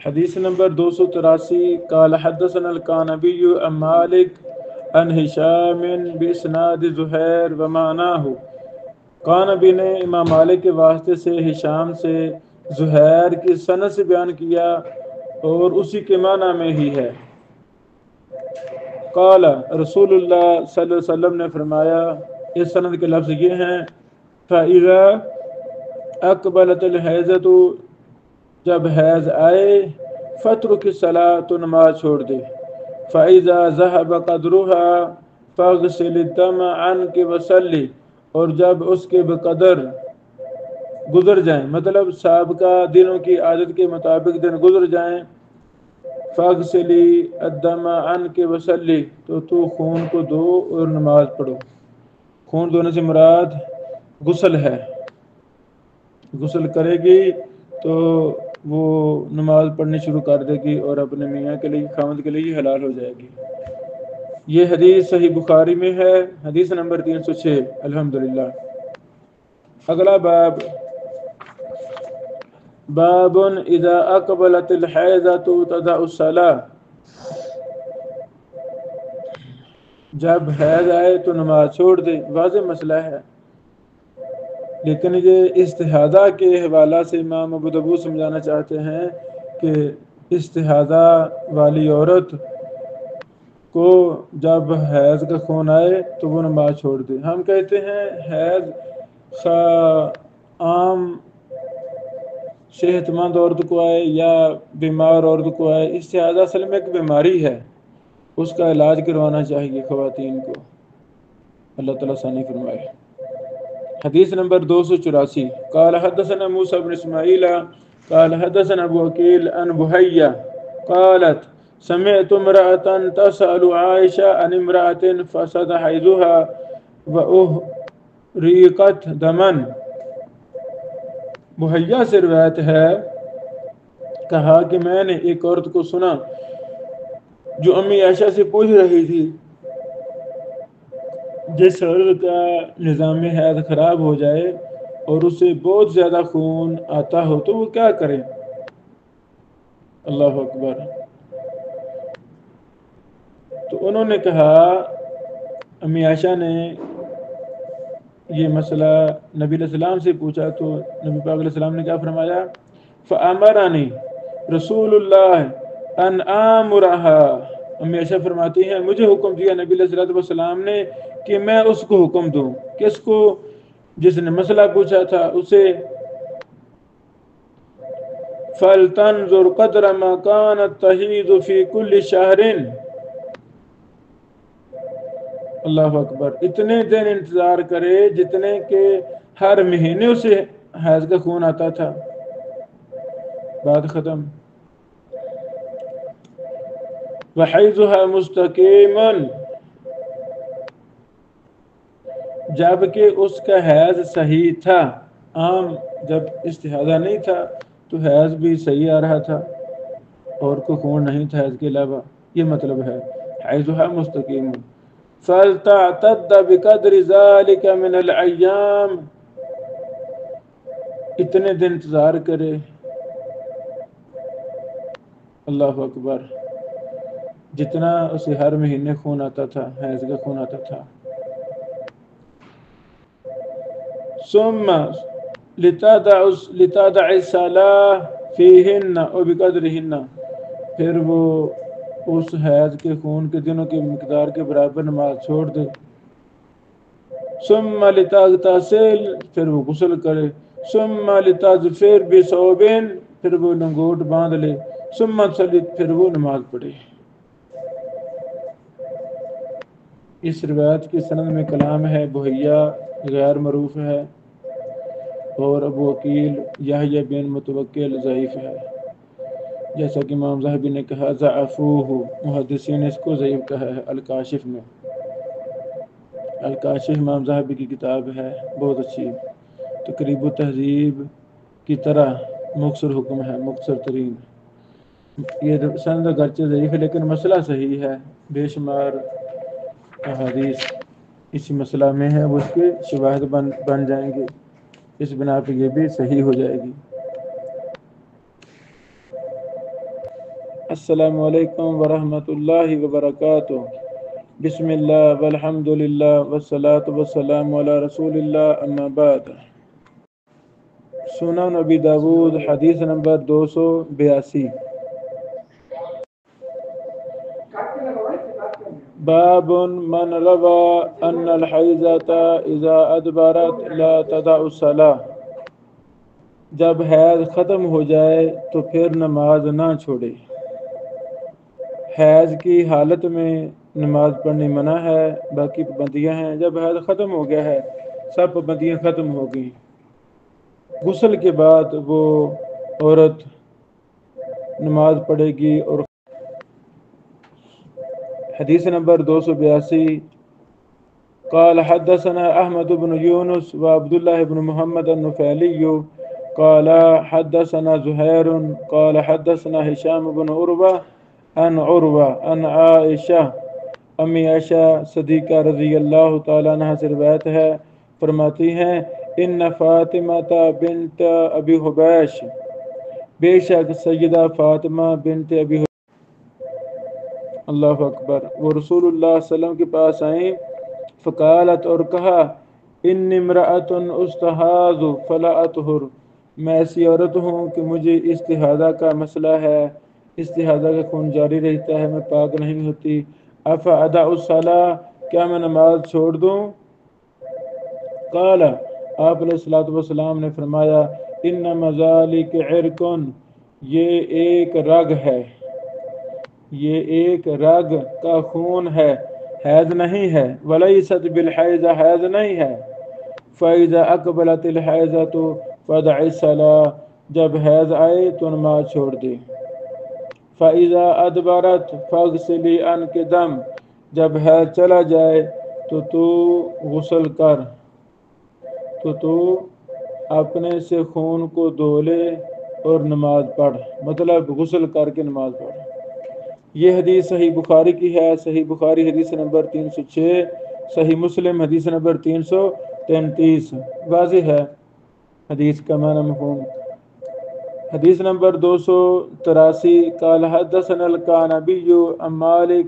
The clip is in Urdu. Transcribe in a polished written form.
حدیث نمبر 283 قال حدثنا القانبی عن مالک عن ہشام باسناد زہیر ومعناه۔ قانبی نے امام مالک کے واسطے سے ہشام سے زہیر کی سند سے بیان کیا اور اسی کے معنی میں ہی ہے۔ قال رسول اللہ صلی اللہ علیہ وسلم نے فرمایا، اس سند کے لفظ یہ ہیں، فَإِذَا أَقْبَلَتِ الْحَيْضَةُ، جب حیض آئے، فَاتْرُكِ الصَّلَاةَ، تو نماز چھوڑ دے، فَإِذَا ذَهَبَ قَدْرُهَا فَاغْسِلِ الدَّمَ عَنْكِ وَصَلِّ، اور جب اس کے بقدر گزر جائیں، مطلب سابقہ دنوں کی عادت کے مطابق دن گزر جائیں، فَاغْسِلِ الدَّمَ عَنْكِ وَصَلِّ، تو خون کو دھو اور نماز پڑھو۔ خون دھونے سے مراد غسل ہے، غسل کرے گی تو وہ نماز پڑھنی شروع کر دے گی اور اپنے میاں کے لیے، خاوند کے لیے حلال ہو جائے گی۔ یہ حدیث صحیح بخاری میں ہے، حدیث نمبر 306۔ الحمدللہ۔ اگلا باب، باب اذا اقبلت الحیضۃ تدع الصلاۃ، جب حیض آئے تو نماز چھوڑ دے۔ واضح مسئلہ ہے، لیکن یہ استحاضہ کے حوالہ سے امام ابو داؤد سمجھانا چاہتے ہیں کہ استحاضہ والی عورت کو جب حیض کا خون آئے تو وہ نماز چھوڑ دے۔ ہم کہتے ہیں حیض عام صحت مند عورت کو آئے یا بیمار عورت کو آئے، استحاضہ اصل میں ایک بیماری ہے، اس کا علاج کروانا چاہیے خواتین کو۔ اللہ تعالیٰ ثانی فرمائے۔ حدیث نمبر 284 قال حدثنا موسى بن اسماعیل قال حدثنا ابو وکیل عن بحیہ قالت سمعت امرأة تسأل عائشة عن امرأة فسد حيضها وأهريقت دما۔ بحیہ سے روایت ہے، کہا کہ میں نے ایک عورت کو سنا جو امی عائشہ سے پوچھ رہی تھی، جس عورت کا نظام حیض خراب ہو جائے اور اسے بہت زیادہ خون آتا ہو تو وہ کیا کرے؟ اللہ اکبر۔ تو انہوں نے کہا، امی عائشہ نے یہ مسئلہ نبی علیہ السلام سے پوچھا تو نبی پاک علیہ السلام نے کیا فرمایا؟ فَأَمَرَنِي رسول اللہ ان آمرها، امی عائشہ فرماتی ہیں مجھے حکم دیا نبی علیہ السلام نے کہ میں اس کو حکم دوں، کس کو؟ جس نے مسئلہ پوچھا تھا اسے، فَلْتَنْظُرْ قَدْرَ مَا كَانَتْ تَحِيضُ فِي كُلِّ شَهْرٍ، اللہ اکبر، اتنے دن انتظار کرے جتنے کہ ہر مہینے اسے حیض کا خون آتا تھا۔ بات ختم۔ وَحَيْضُهَا مُسْتَقِيمٌ، جبکہ اس کا حیض صحیح تھا۔ عام جب استحاضہ نہیں تھا تو حیض بھی صحیح آ رہا تھا اور کوئی خون نہیں تھا حیض کے علاوہ، یہ مطلب ہے حیضها مستقیم۔ فَلْتَعْتَدَّ بِقَدْرِ ذَلِكَ مِنَ الْأَيَّامِ، اتنے دن انتظار کرے، اللہ اکبر، جتنا اسے ہر مہینے خون آتا تھا، حیض کا خون آتا تھا۔ ثم لتدع الصلاة فيهن وبقدرهن، پھر وہ اس حیض کے خون کے دنوں کی مقدار کے برابر نماز چھوڑ دے۔ ثم لتغتسل، پھر وہ غسل کرے۔ ثم لتظفر بثوب، پھر وہ لنگوٹ باندھ لے۔ ثم تصلی، پھر وہ نماز پڑھے۔ اس روایت کی سند میں کلام ہے، بحیہ غیر معروف ہے اور ابو وکیل یحییٰ بن متوکل ضعیف ہے، جیسا کہ امام ذہبی نے کہا ضعفوہ، محدثین نے اس کو ضعیف کہا ہے۔ الکاشف میں، الکاشف امام ذہبی کی کتاب ہے، بہت اچھی، تقریب و تہذیب کی طرح مختصر حکم ہے، مختصر ترین۔ یہ سند اگرچہ ضعیف ہے لیکن مسئلہ صحیح ہے، بے شمار احادیث اسی مسئلہ میں ہے، وہ اس کے شواہد بن جائیں گے، اس بنا پہ یہ بھی صحیح ہو جائے گی۔ السلام علیکم ورحمۃ اللہ وبرکاتہ۔ بسم اللہ والحمد للہ والصلاۃ والسلام علی رسول اللہ، اما بعد۔ سنن ابی داود حدیث نمبر 282۔ باب من روى ان الحیضۃ اذا ادبرت لا تدع الصلاۃ، جب حیض ختم ہو جائے تو پھر نماز نہ چھوڑے۔ حیض کی حالت میں نماز پڑھنی منع ہے، باقی پابندیاں ہیں۔ جب حیض ختم ہو گیا ہے، سب پابندیاں ختم ہو گئی، غسل کے بعد وہ عورت نماز پڑھے گی۔ اور حدیث نمبر 282، قال حدثنا احمد بن یونس وعبد الله بن محمد النفیلی قال حدثنا زہیر قال حدثنا ہشام بن عروہ عن عائشہ امی عائشہ صدیقہ رضی اللہ تعالیٰ عنہ سے روایت ہے، فرماتی ہیں ان فاطمہ بنت ابی حبیش، بے شک سیدہ فاطمہ بنت ابی حبیش، اللہ اکبر، وہ رسول اللہ صلی اللہ علیہ وسلم کے پاس آئیں، فقالت، اور کہا، ان امرأۃ استحاض فلا اطہر، میں ایسی عورت ہوں کہ مجھے استحاضہ کا مسئلہ ہے، استحاضہ کا خون جاری رہتا ہے، میں پاک نہیں ہوتی، افادع الصلاۃ، کیا میں نماز چھوڑ دوں؟ قال، آپ علیہ الصلوۃ والسلام نے فرمایا، انما ذلک عرق، یہ ایک رگ ہے، یہ ایک رگ کا خون ہے، حیض نہیں ہے، ولیست بالحیض، حیض نہیں ہے، فاذا اقبلت الحیضۃ فدع الصلاۃ، جب حیض آئے تو نماز چھوڑ دے، فاذا ادبرت فاغسلی عنک دم، جب حیض چلا جائے تو غسل کر، تو اپنے سے خون کو دھو لے اور نماز پڑھ، مطلب غسل کر کے نماز پڑھ۔ یہ حدیث صحیح بخاری کی ہے، صحیح بخاری حدیث نمبر 306، صحیح مسلم حدیث نمبر 333، واضح ہے حدیث کا معنی مفہوم۔ حدیث نمبر 283، قال حدثنا القعنبی عن مالک